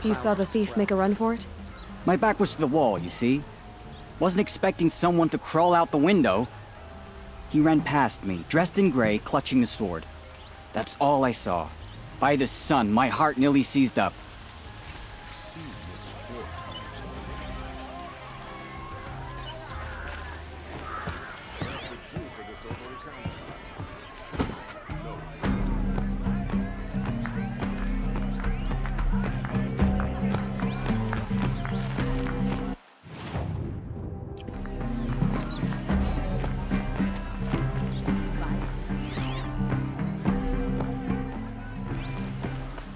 You saw the thief make a run for it? My back was to the wall, you see? Wasn't expecting someone to crawl out the window. He ran past me, dressed in gray, clutching the sword. That's all I saw. By the sun, my heart nearly seized up.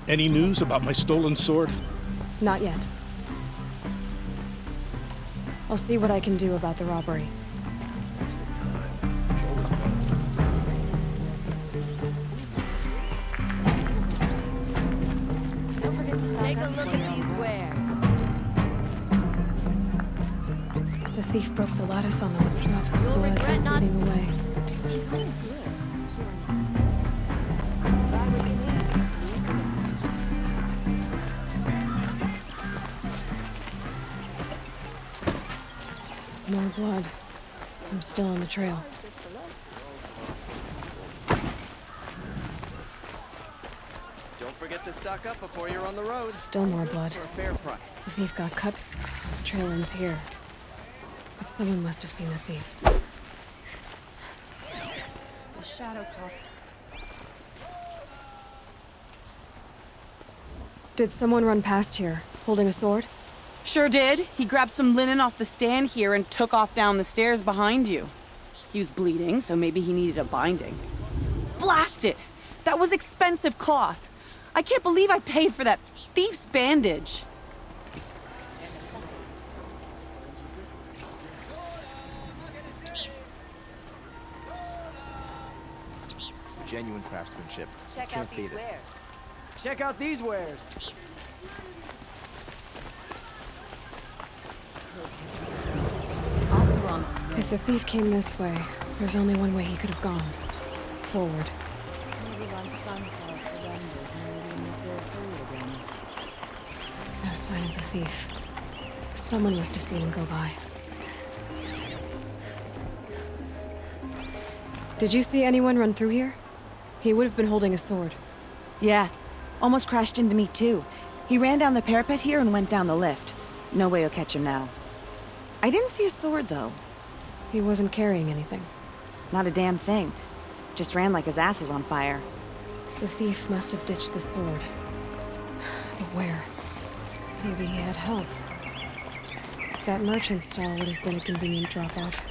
Any news about my stolen sword? Not yet. I'll see what I can do about the robbery. Don't forget to stop. Take a look at these wares. The thief broke the lattice on them with drops of You'll blood regret not- bleeding away. He's only good. More blood. I'm still on the trail. Don't forget to stock up before you're on the road. Still more blood. For a fair price. The thief got cut. The trail ends here. But someone must have seen the thief. The shadow cloth. Did someone run past here, holding a sword? Sure did. He grabbed some linen off the stand here and took off down the stairs behind you. He was bleeding, so maybe he needed a binding. Blast it! That was expensive cloth. I can't believe I paid for that thief's bandage. Genuine craftsmanship. Check Can't out these beat it. wares. Check out these wares. Also on. If the thief came this way, there's only one way he could have gone. Forward. Maybe once Sunfall surrenders, maybe they'll free again. No sign of the thief. Someone must have seen him go by. Did you see anyone run through here? He would have been holding a sword. Yeah, almost crashed into me too. He ran down the parapet here and went down the lift. No way you'll catch him now. I didn't see a sword though. He wasn't carrying anything. Not a damn thing. Just ran like his ass was on fire. The thief must have ditched the sword. But where? Maybe he had help. That merchant stall would have been a convenient drop-off.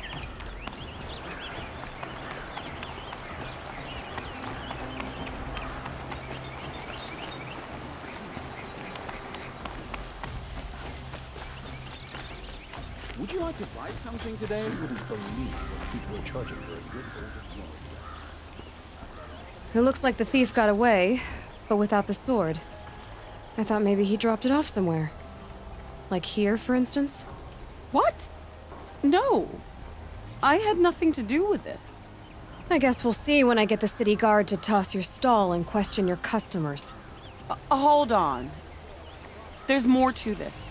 Would you like to buy something today? Wouldn't believe what people are charging for a good old wine. It looks like the thief got away, but without the sword. I thought maybe he dropped it off somewhere. Like here, for instance? What? No. I had nothing to do with this. I guess we'll see when I get the city guard to toss your stall and question your customers. Hold on. There's more to this.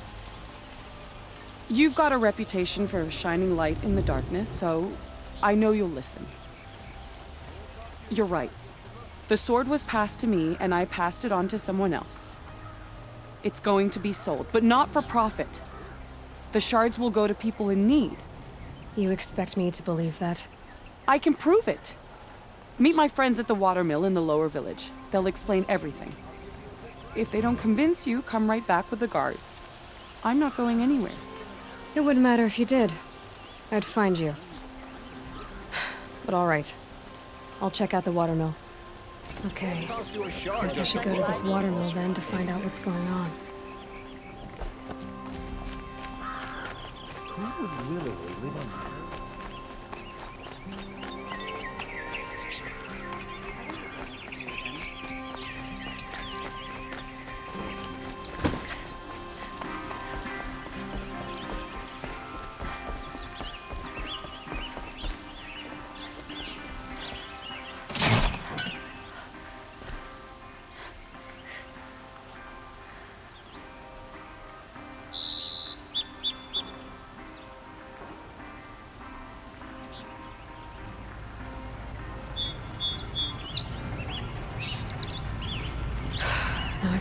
You've got a reputation for shining light in the darkness, so I know you'll listen. You're right. The sword was passed to me, and I passed it on to someone else. It's going to be sold, but not for profit. The shards will go to people in need. You expect me to believe that? I can prove it. Meet my friends at the watermill in the lower village. They'll explain everything. If they don't convince you, come right back with the guards. I'm not going anywhere. It wouldn't matter if you did. I'd find you. But all right. I'll check out the watermill. Okay. Guess I should go to this watermill then to find out what's going on. Who would willingly live on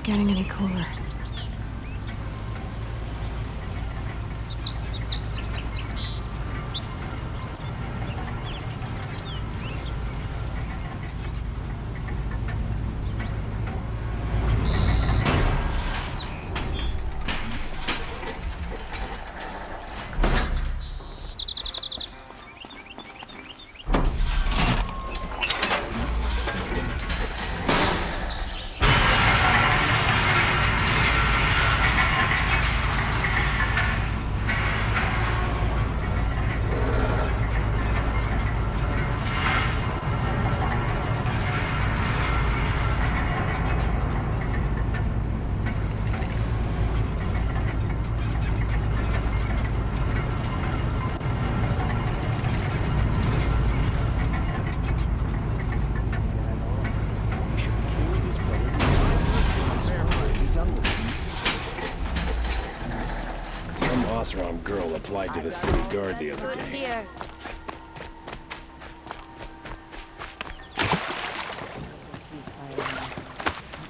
getting any cooler. Some Osram girl applied to the city guard the other day. Here.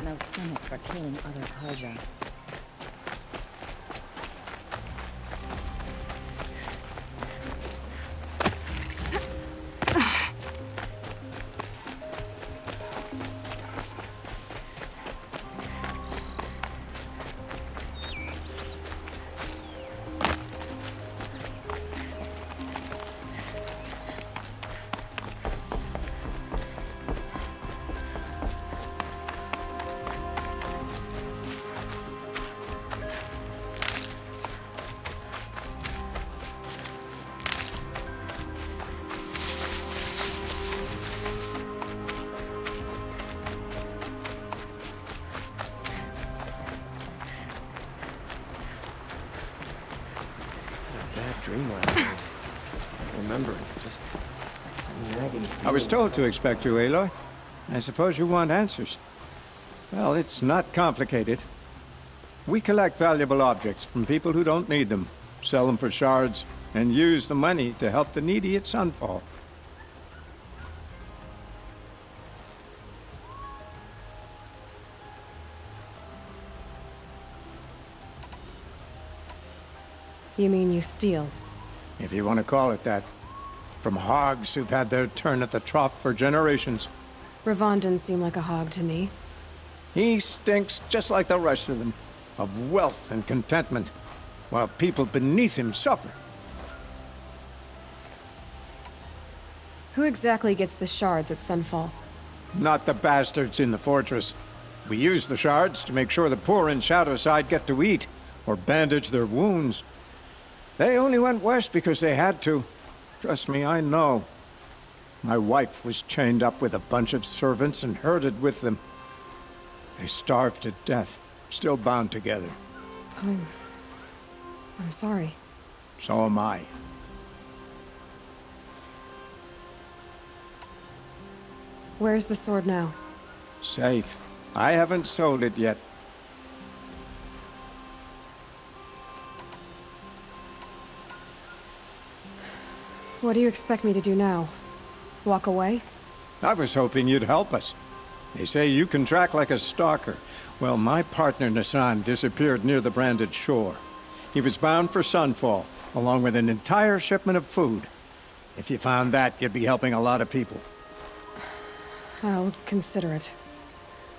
No stomach for killing other Karja. Bad dream last night. Remember, just nagging. I was told to expect you, Aloy. I suppose you want answers. Well, it's not complicated. We collect valuable objects from people who don't need them, sell them for shards, and use the money to help the needy at Sunfall. You mean you steal? If you want to call it that. From hogs who've had their turn at the trough for generations. Ravon didn't seem like a hog to me. He stinks just like the rest of them, of wealth and contentment, while people beneath him suffer. Who exactly gets the shards at Sunfall? Not the bastards in the fortress. We use the shards to make sure the poor in Shadowside get to eat, or bandage their wounds. They only went west because they had to. Trust me, I know. My wife was chained up with a bunch of servants and herded with them. They starved to death, still bound together. I'm sorry. So am I. Where's the sword now? Safe. I haven't sold it yet. What do you expect me to do now? Walk away? I was hoping you'd help us. They say you can track like a stalker. Well, my partner Nassan disappeared near the branded shore. He was bound for Sunfall, along with an entire shipment of food. If you found that, you'd be helping a lot of people. I'll consider it.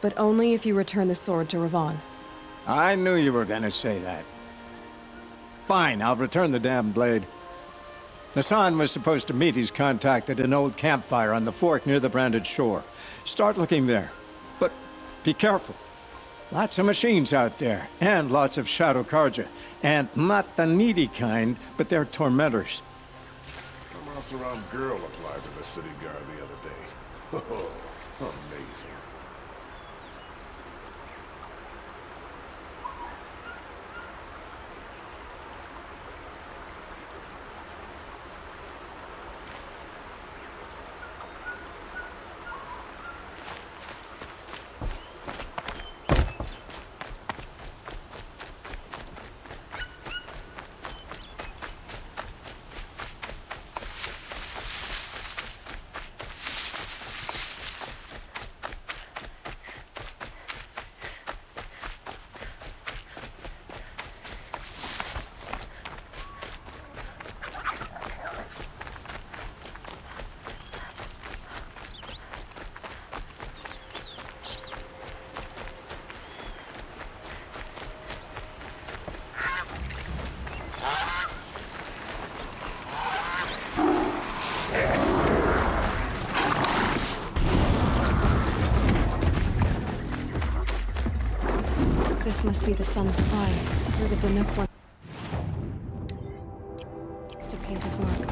But only if you return the sword to Ravon. I knew you were gonna say that. Fine, I'll return the damn blade. Nassan was supposed to meet his contact at an old campfire on the fork near the branded shore. Start looking there. But be careful. Lots of machines out there, and lots of Shadow Karja. And not the needy kind, but they're tormentors. Some Osram girl applied to the city guard the other day. Oh, amazing. Must be the sun's supply, where the Banuk one to paint his mark.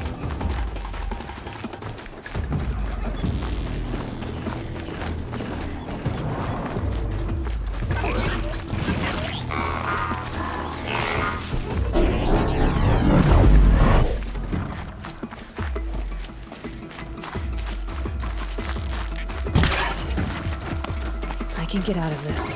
I can get out of this.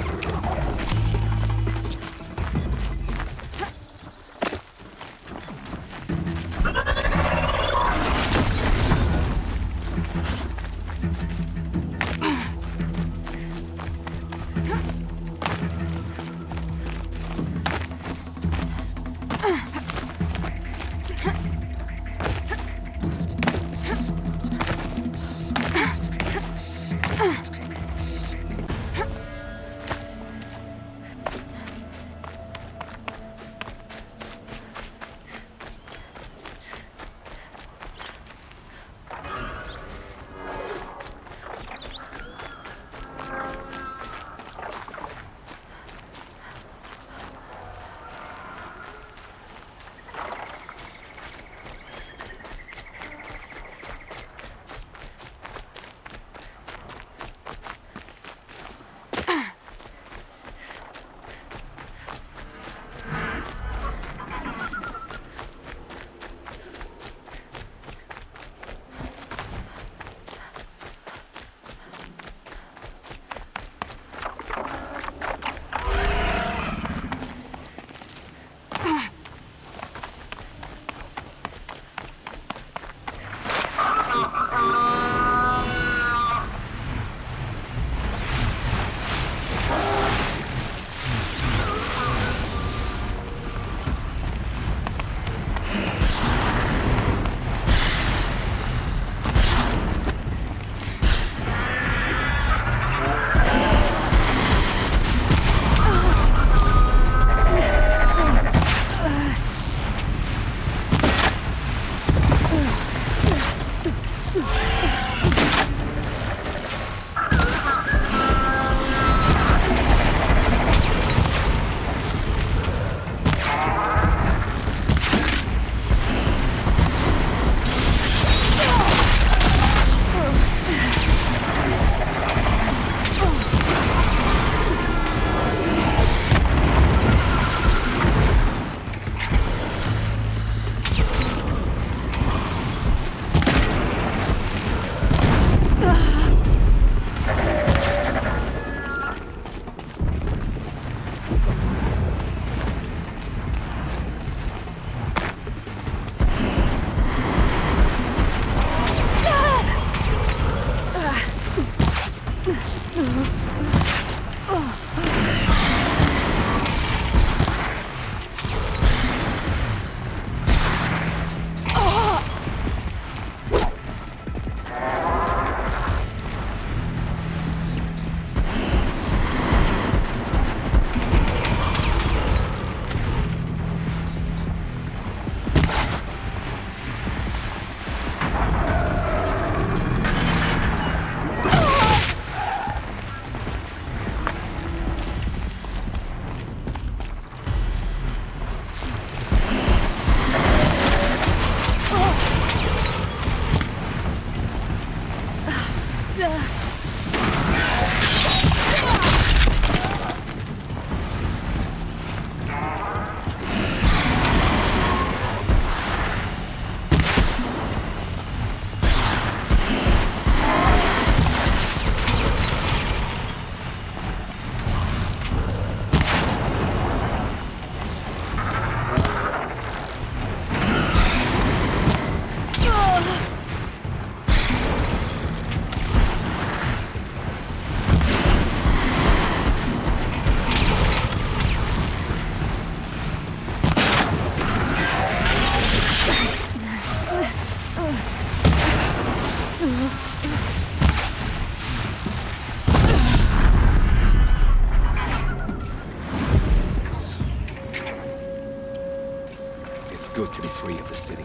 good to be free of the city.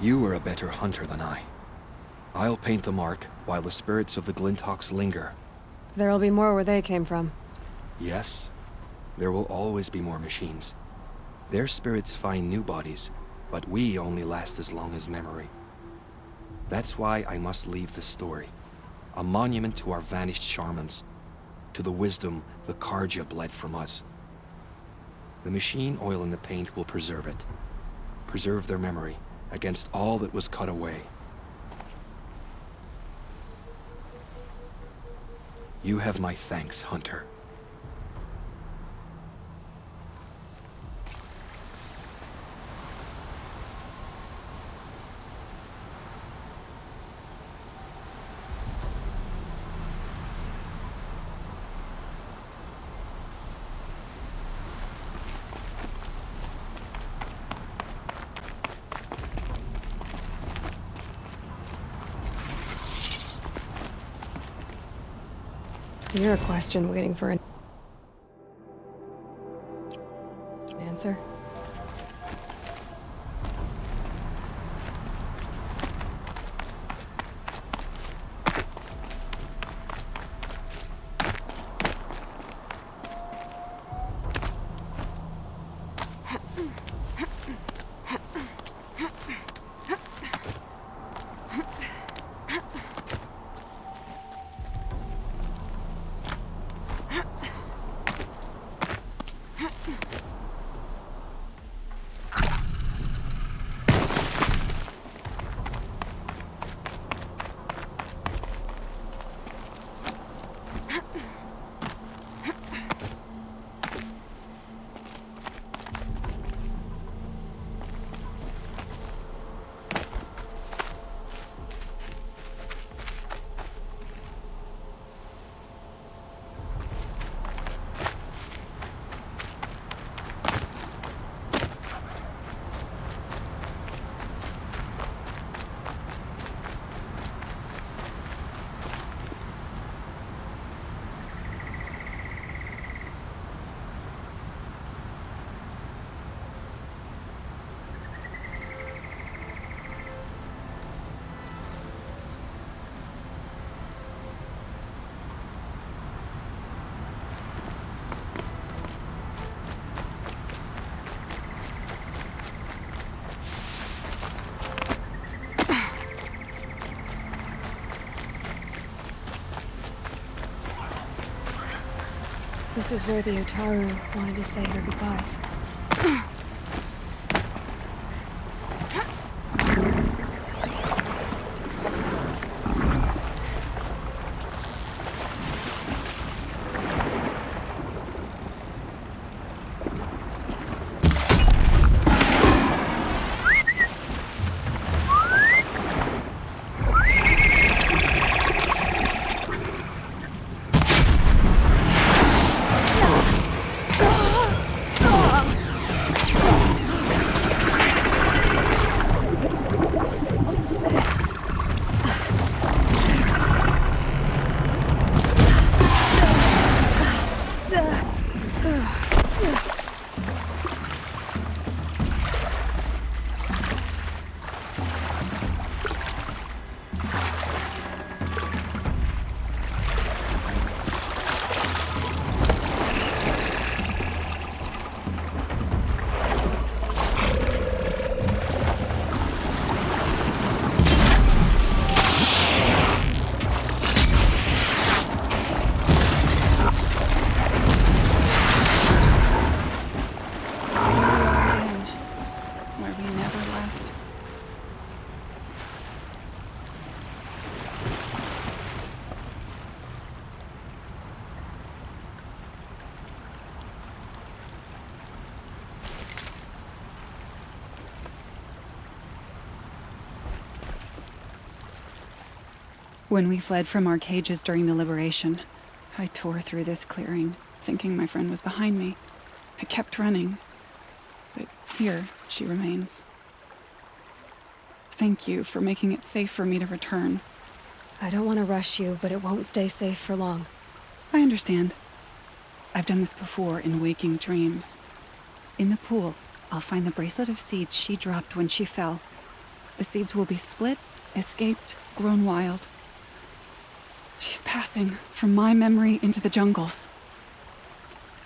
You are a better hunter than I. I'll paint the mark while the spirits of the Glinthawks linger. There'll be more where they came from. Yes, there will always be more machines. Their spirits find new bodies, but we only last as long as memory. That's why I must leave this story. A monument to our vanished shamans, to the wisdom the Karja bled from us. The machine oil in the paint will preserve it. Preserve their memory against all that was cut away. You have my thanks, Hunter. You're a question waiting for an answer. This is where the Utaru wanted to say her goodbyes. When we fled from our cages during the liberation, I tore through this clearing, thinking my friend was behind me. I kept running, but here she remains. Thank you for making it safe for me to return. I don't want to rush you, but it won't stay safe for long. I understand. I've done this before in waking dreams. In the pool, I'll find the bracelet of seeds she dropped when she fell. The seeds will be split, escaped, grown wild. She's passing from my memory into the jungles.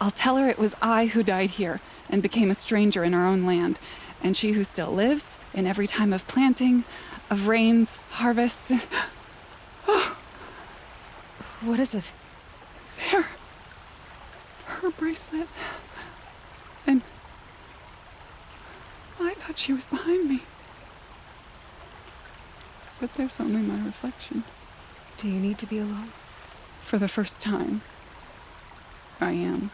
I'll tell her it was I who died here and became a stranger in our own land, and she who still lives in every time of planting, of rains, harvests, and... Oh, What is it? there. Her bracelet. And I thought she was behind me. But there's only my reflection. Do you need to be alone? For the first time, I am.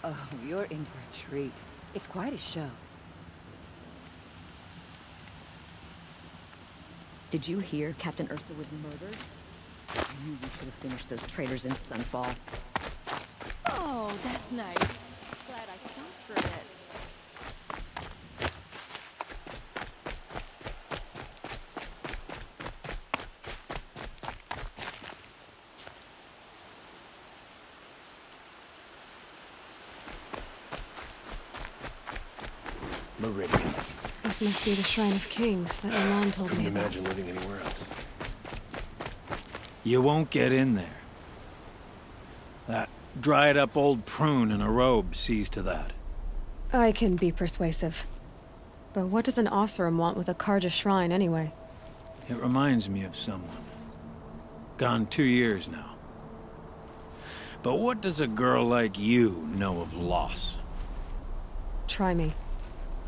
Oh, you're in for a treat. It's quite a show. Did you hear Captain Ursa was murdered? I knew we should have finished those traitors in Sunfall. Oh, that's nice. Glad I stopped for a bit. Meridian. This must be the Shrine of Kings that Milan told Couldn't me about. imagine living anywhere else. You won't get in there. That dried-up old prune in a robe sees to that. I can be persuasive. But what does an Oseram want with a Karja shrine anyway? It reminds me of someone. Gone 2 years now. But what does a girl like you know of loss? Try me.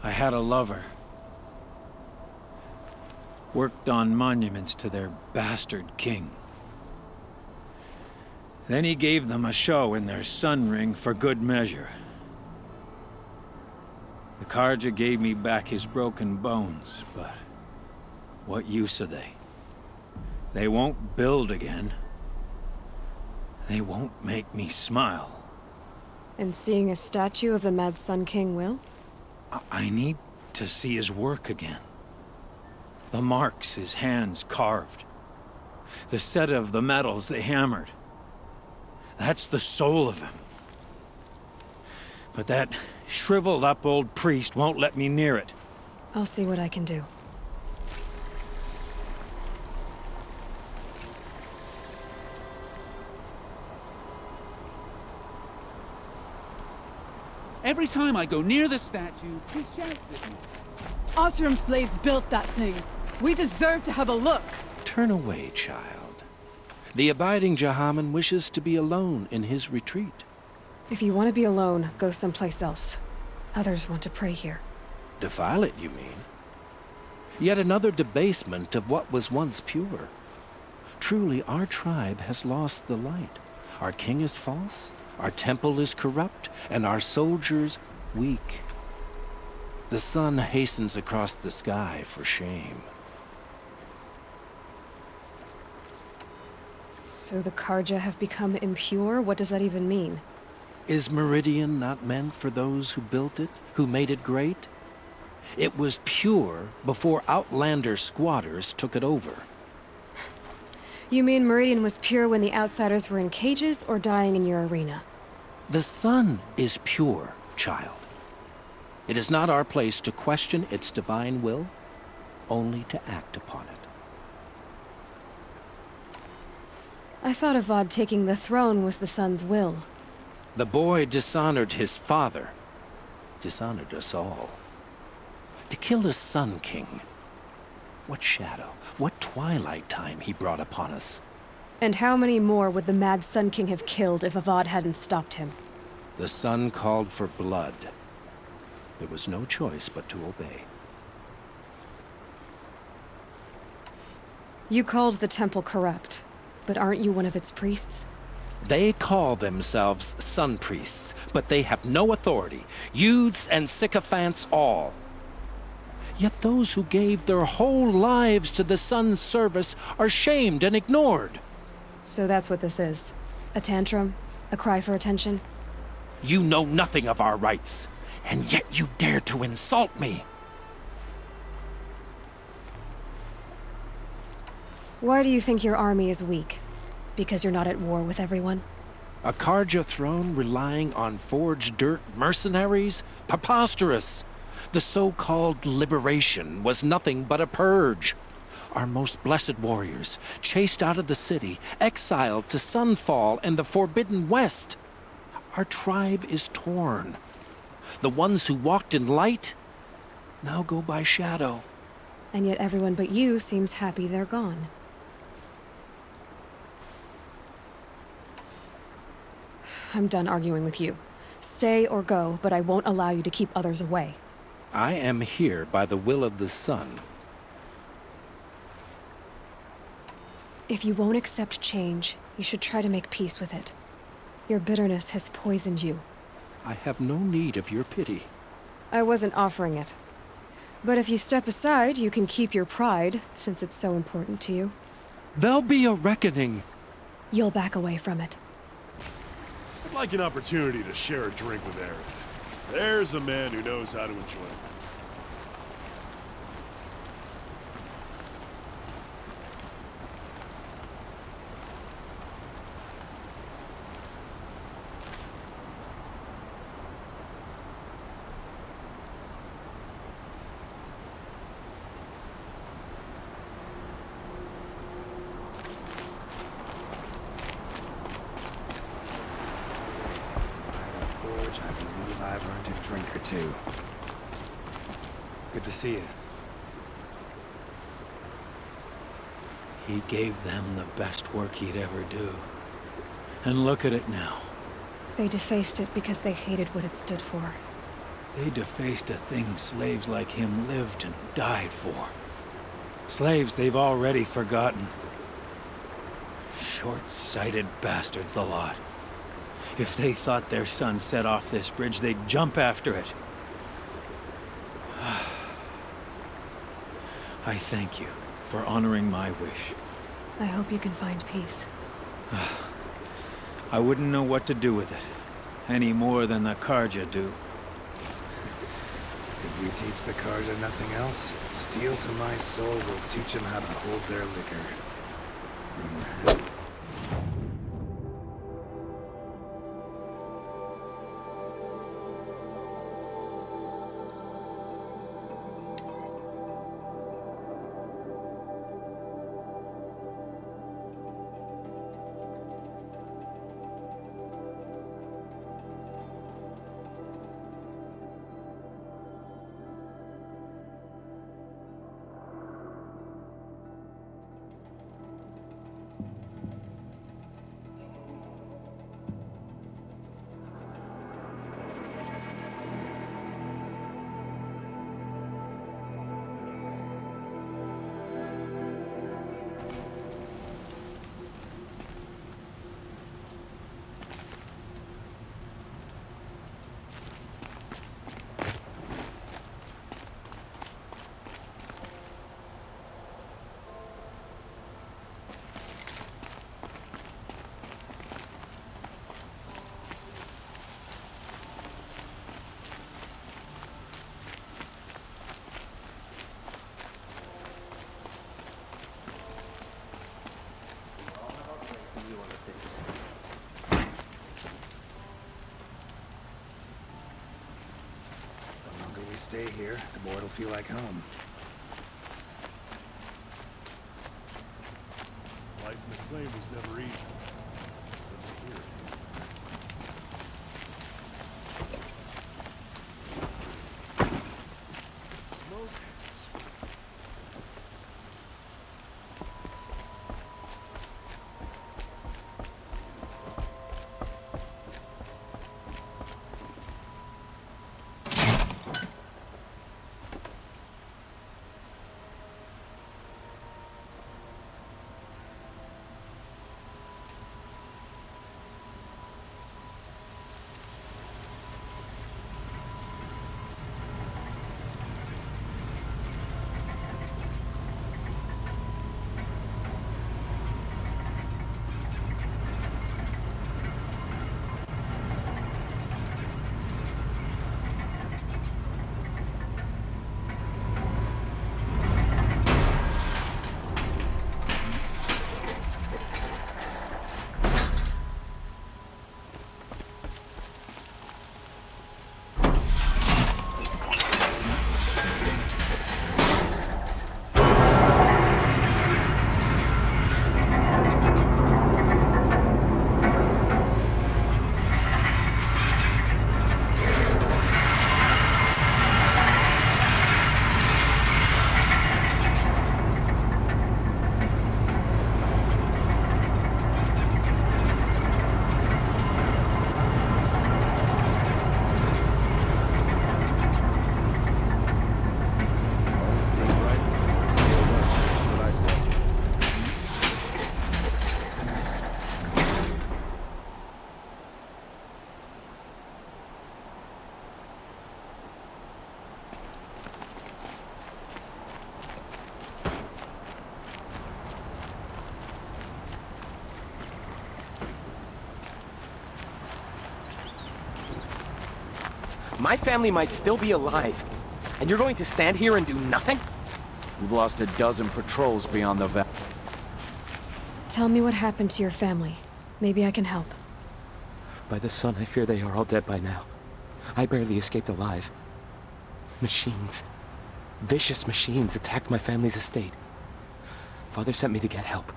I had a lover. Worked on monuments to their bastard king. Then he gave them a show in their sun ring for good measure. The Karja gave me back his broken bones, but what use are they? They won't build again. They won't make me smile. And seeing a statue of the Mad Sun King will? I need to see his work again. The marks his hands carved. The set of the metals they hammered. That's the soul of him. But that shriveled up old priest won't let me near it. I'll see what I can do. Every time I go near the statue, he shouts at me. Oseram slaves built that thing. We deserve to have a look. Turn away, child. The abiding Jahaman wishes to be alone in his retreat. If you want to be alone, go someplace else. Others want to pray here. Defile it, you mean? Yet another debasement of what was once pure. Truly, our tribe has lost the light. Our king is false, our temple is corrupt, and our soldiers weak. The sun hastens across the sky for shame. So the Karja have become impure? What does that even mean? Is Meridian not meant for those who built it, who made it great? It was pure before outlander squatters took it over. You mean Meridian was pure when the outsiders were in cages or dying in your arena? The sun is pure, child. It is not our place to question its divine will, only to act upon it. I thought Avad taking the throne was the sun's will. The boy dishonored his father, dishonored us all. To kill his sun king. What shadow, what twilight time he brought upon us. And how many more would the Mad Sun King have killed if Avad hadn't stopped him? The sun called for blood. There was no choice but to obey. You called the temple corrupt, but aren't you one of its priests? They call themselves sun priests, but they have no authority. Youths and sycophants all. Yet those who gave their whole lives to the sun's service are shamed and ignored. So that's what this is. A tantrum? A cry for attention? You know nothing of our rights, and yet you dare to insult me. Why do you think your army is weak? Because you're not at war with everyone? A Karja throne relying on forged dirt mercenaries? Preposterous! The so-called liberation was nothing but a purge. Our most blessed warriors, chased out of the city, exiled to Sunfall and the Forbidden West. Our tribe is torn. The ones who walked in light now go by shadow. And yet everyone but you seems happy they're gone. I'm done arguing with you. Stay or go, but I won't allow you to keep others away. I am here by the will of the sun. If you won't accept change, you should try to make peace with it. Your bitterness has poisoned you. I have no need of your pity. I wasn't offering it. But if you step aside, you can keep your pride, since it's so important to you. There'll be a reckoning. You'll back away from it. I'd like an opportunity to share a drink with Aaron. There's a man who knows how to enjoy it. I believe I've earned a drink or two. Good to see you. He gave them the best work he'd ever do. And look at it now. They defaced it because they hated what it stood for. They defaced a thing slaves like him lived and died for. Slaves they've already forgotten. Short-sighted bastards, the lot. If they thought their son set off this bridge, they'd jump after it. I thank you for honoring my wish. I hope you can find peace. I wouldn't know what to do with it, any more than the Karja do. If we teach the Karja nothing else, steel to my soul will teach them how to hold their liquor. Stay here, the more it'll feel like home. Life in the claim was never easy. But here. Smoke. My family might still be alive, and you're going to stand here and do nothing? We've lost a dozen patrols beyond the valley. Tell me what happened to your family. Maybe I can help. By the sun, I fear they are all dead by now. I barely escaped alive. Machines. Vicious machines attacked my family's estate. Father sent me to get help.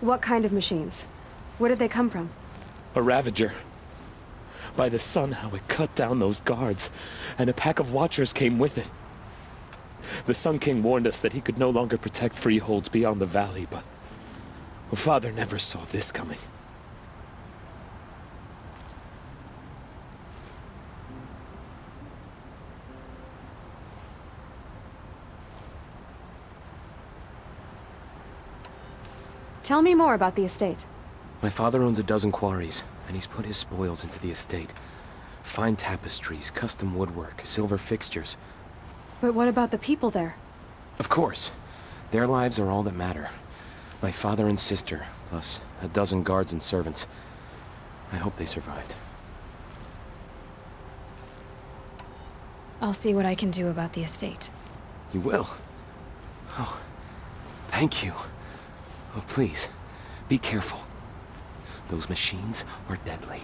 What kind of machines? Where did they come from? A Ravager. By the sun, how it cut down those guards, and a pack of Watchers came with it. The Sun King warned us that he could no longer protect freeholds beyond the valley, but Father never saw this coming. Tell me more about the estate. My father owns a dozen quarries, and he's put his spoils into the estate. Fine tapestries, custom woodwork, silver fixtures. But what about the people there? Of course. Their lives are all that matter. My father and sister, plus a dozen guards and servants. I hope they survived. I'll see what I can do about the estate. You will? Oh, thank you. Oh, please, be careful. Those machines are deadly.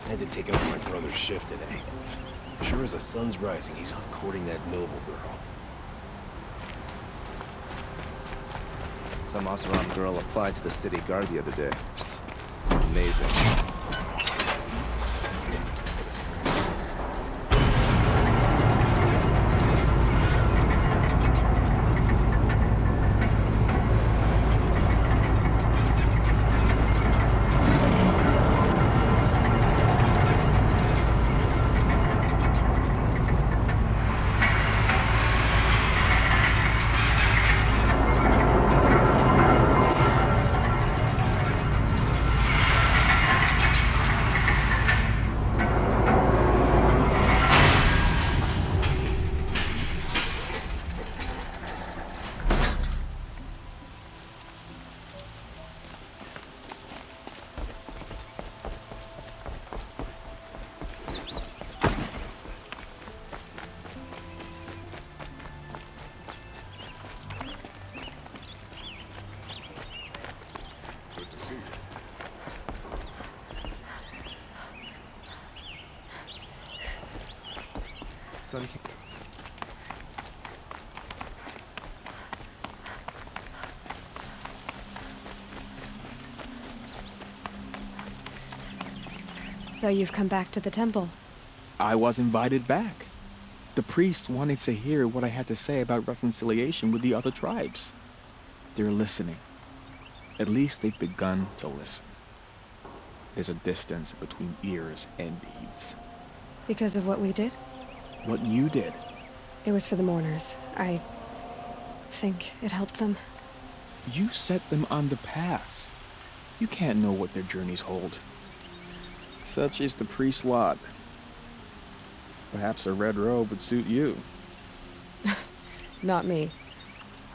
I had to take over my brother's shift today. Sure as the sun's rising, he's off courting that noble girl. Some Oseram girl applied to the city guard the other day. Amazing. Sun King. So you've come back to the temple. I was invited back. The priests wanted to hear what I had to say about reconciliation with the other tribes. They're listening. At least they've begun to listen. There's a distance between ears and deeds. Because of what we did? What you did. It was for the mourners. I think it helped them. You set them on the path. You can't know what their journeys hold. Such is the priest's lot. Perhaps a red robe would suit you. Not me.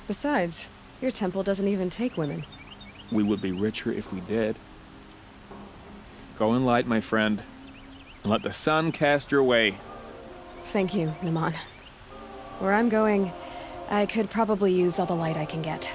Besides, your temple doesn't even take women. We would be richer if we did. Go in light, my friend, and let the sun cast your way. Thank you, Naman. Where I'm going, I could probably use all the light I can get.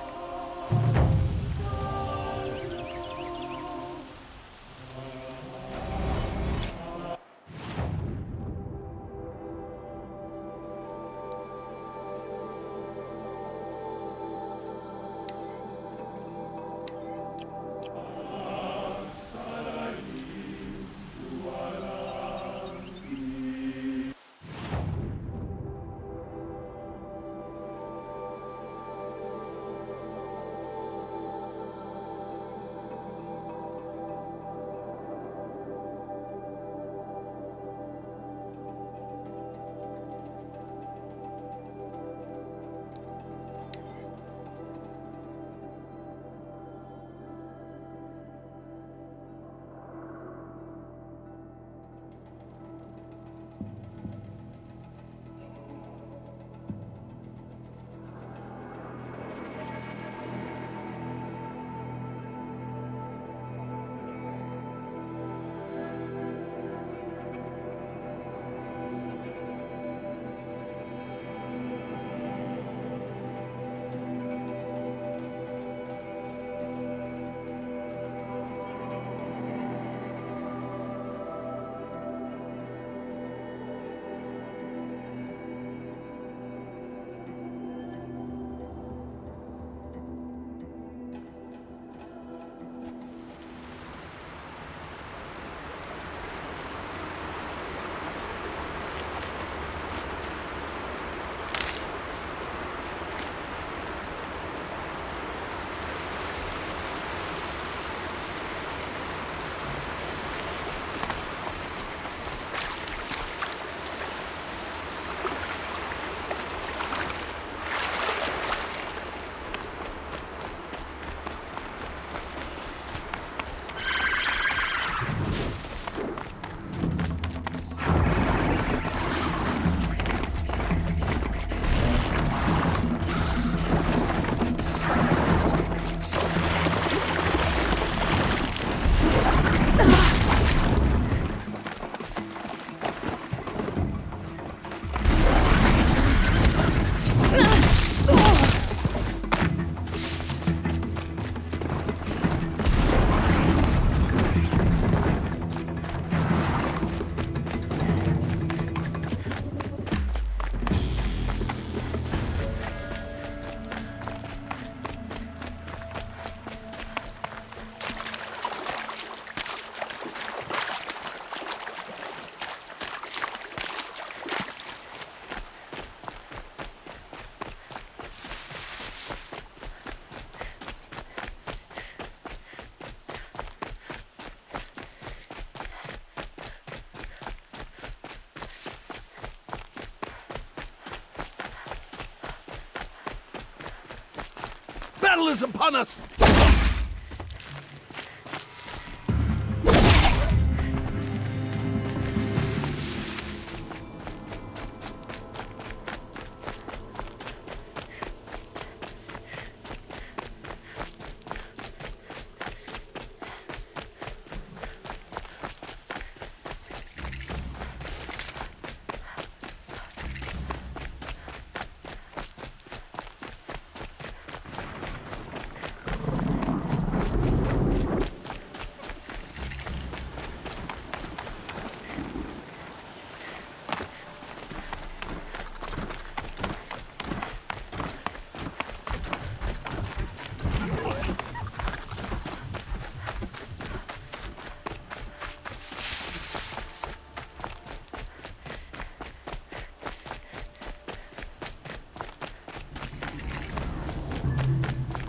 battle is upon us!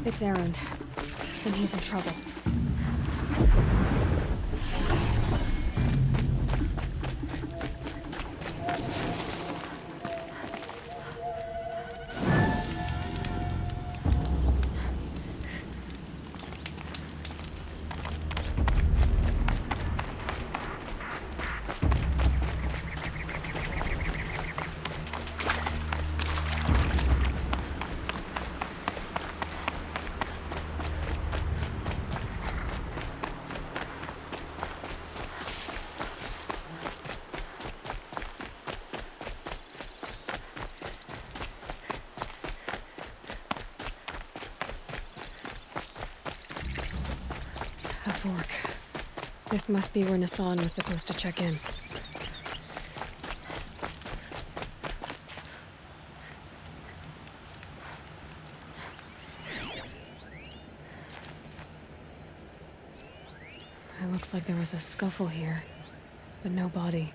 It's Errand, and he's in trouble. A fork. This must be where Nassan was supposed to check in. It looks like there was a scuffle here, but no body.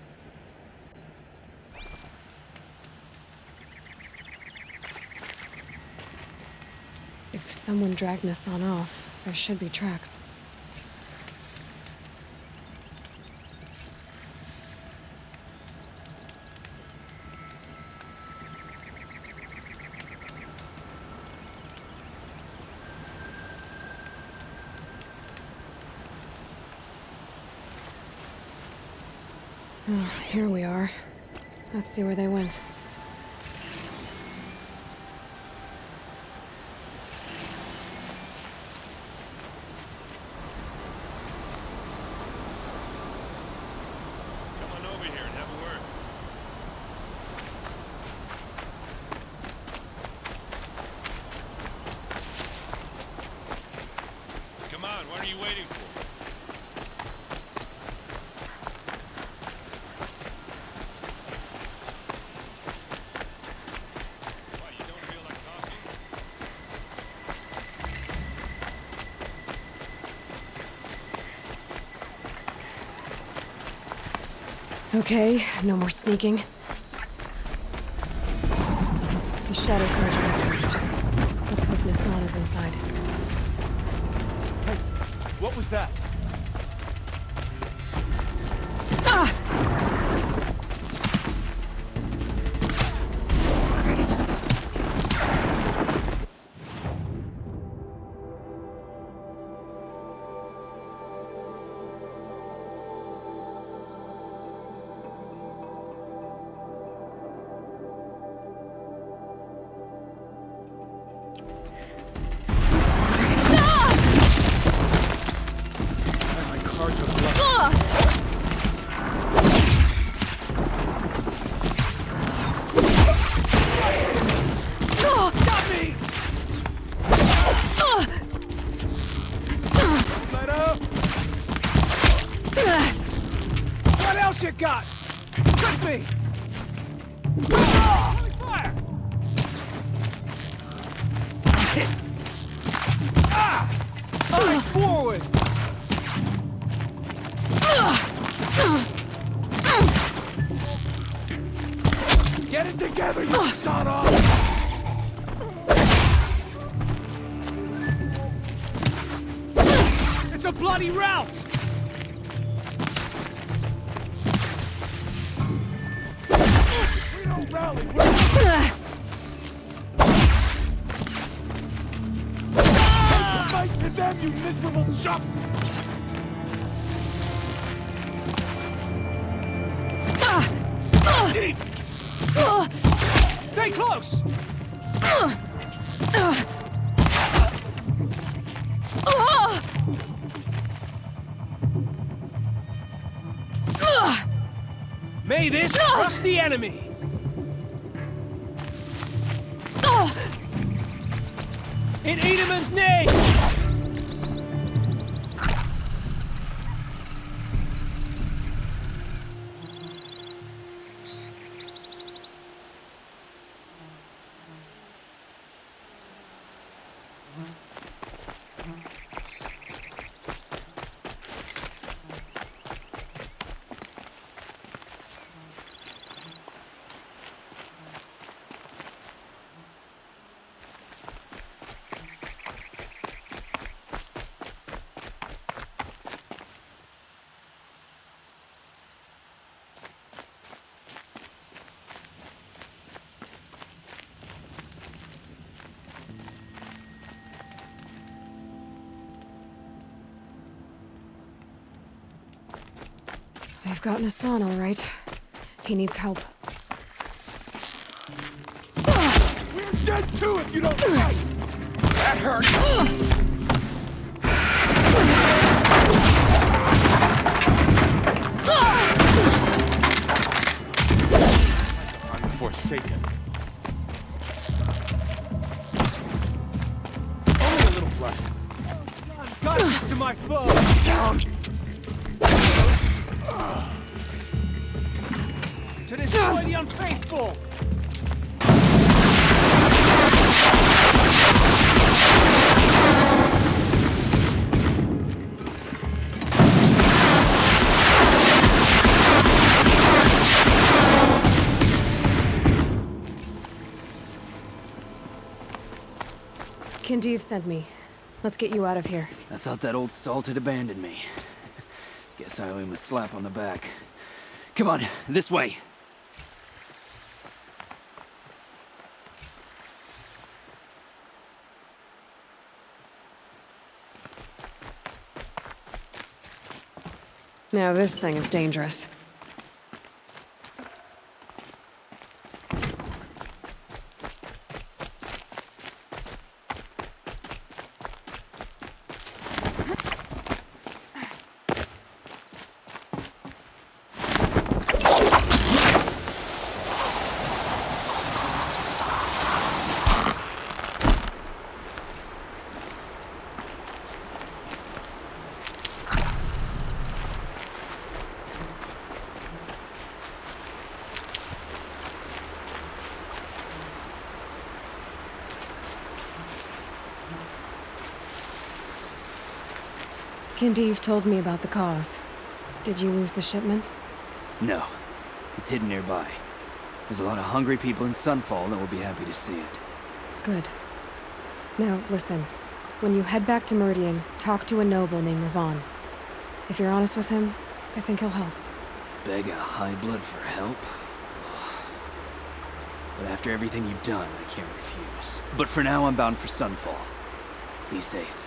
If someone dragged Nassan off, there should be tracks. Oh, here we are. Let's see where they went. Come on over here and have a word. Come on, what are you waiting for? Okay, no more sneaking. The shadow carja outpost. Let's hope Nassan is inside. Hey, what was that? What else you got? Touch me! Fire! Eyes forward! Get it together, you son of! It's a bloody rout! We don't rally, we're... you miserable chump! Stay close! May this crush the enemy! In Edelman's name! We've gotten Hassan, all right. He needs help. We're dead too if you don't fight! That hurt! Unforsaken. Only a little blood. God this to my foe! Down! To destroy the unfaithful! Kindeev sent me. Let's get you out of here. I thought that old salt had abandoned me. Guess I owe him a slap on the back. Come on, this way. Now this thing is dangerous. Kindeev told me about the cause. Did you lose the shipment? No. It's hidden nearby. There's a lot of hungry people in Sunfall that will be happy to see it. Good. Now, listen. When you head back to Meridian, talk to a noble named Ravan. If you're honest with him, I think he'll help. Beg a high blood for help? But after everything you've done, I can't refuse. But for now, I'm bound for Sunfall. Be safe.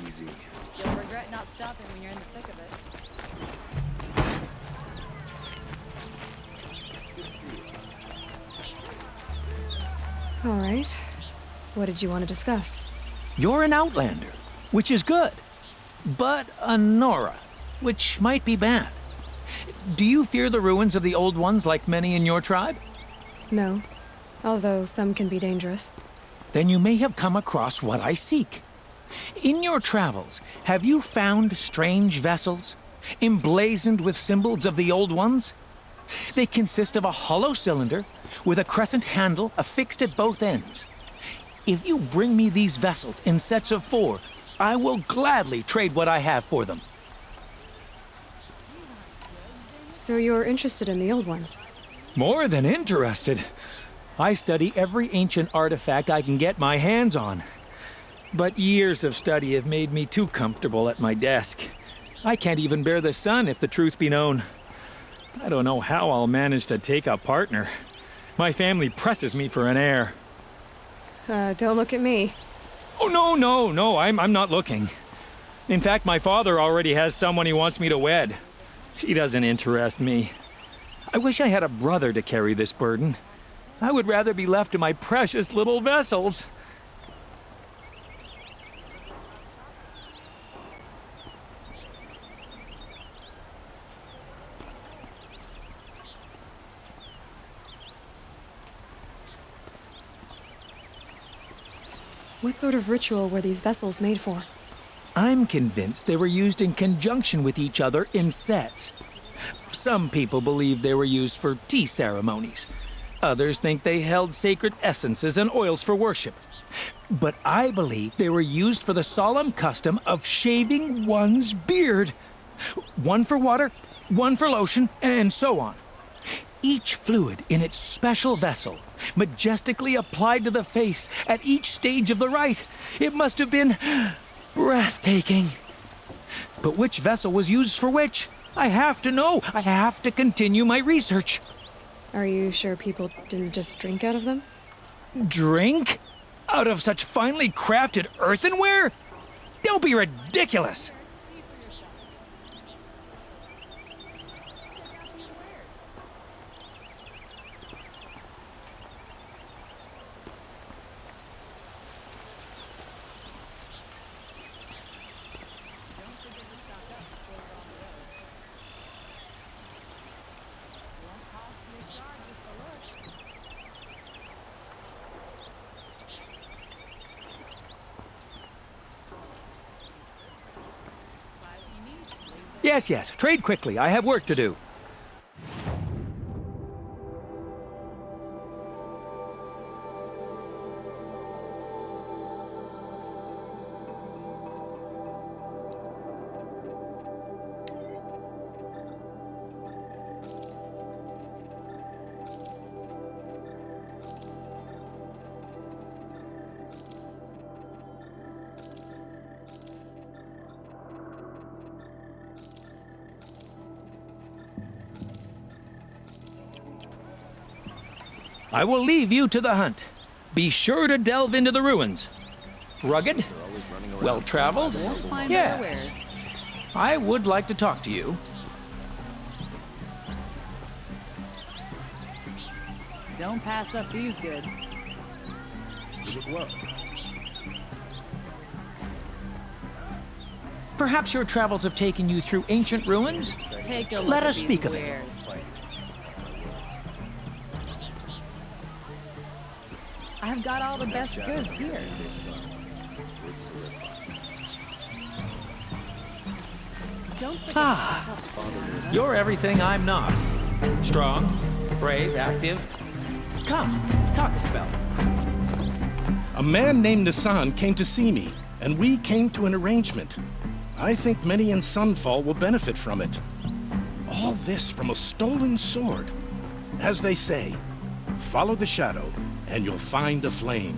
easy. You'll regret not stopping when you're in the thick of it. All right. What did you want to discuss? You're an outlander, which is good. But a Nora, which might be bad. Do you fear the ruins of the Old Ones like many in your tribe? No. Although some can be dangerous. Then you may have come across what I seek. In your travels, have you found strange vessels, emblazoned with symbols of the Old Ones? They consist of a hollow cylinder with a crescent handle affixed at both ends. If you bring me these vessels in sets of 4, I will gladly trade what I have for them. So you're interested in the old ones? More than interested. I study every ancient artifact I can get my hands on. But years of study have made me too comfortable at my desk. I can't even bear the sun, if the truth be known. I don't know how I'll manage to take a partner. My family presses me for an heir. Don't look at me. Oh, no, I'm not looking. In fact, my father already has someone he wants me to wed. She doesn't interest me. I wish I had a brother to carry this burden. I would rather be left to my precious little vessels. What sort of ritual were these vessels made for? I'm convinced they were used in conjunction with each other in sets. Some people believe they were used for tea ceremonies. Others think they held sacred essences and oils for worship. But I believe they were used for the solemn custom of shaving one's beard. One for water, one for lotion, and so on. Each fluid in its special vessel, majestically applied to the face at each stage of the rite. It must have been breathtaking. But which vessel was used for which? I have to know. I have to continue my research. Are you sure people didn't just drink out of them? Drink? Out of such finely crafted earthenware? Don't be ridiculous! Yes, trade quickly. I have work to do. I will leave you to the hunt. Be sure to delve into the ruins. Rugged? Well-traveled? Yes. I would like to talk to you. Don't pass up these goods. You look well. Perhaps your travels have taken you through ancient ruins? Take a look Let at us these speak of it. wares. I've got all the best goods here. Don't forget You're everything I'm not. Strong, brave, active. Come, talk a spell. A man named Nissan came to see me, and we came to an arrangement. I think many in Sunfall will benefit from it. All this from a stolen sword. As they say, follow the shadow, and you'll find a flame.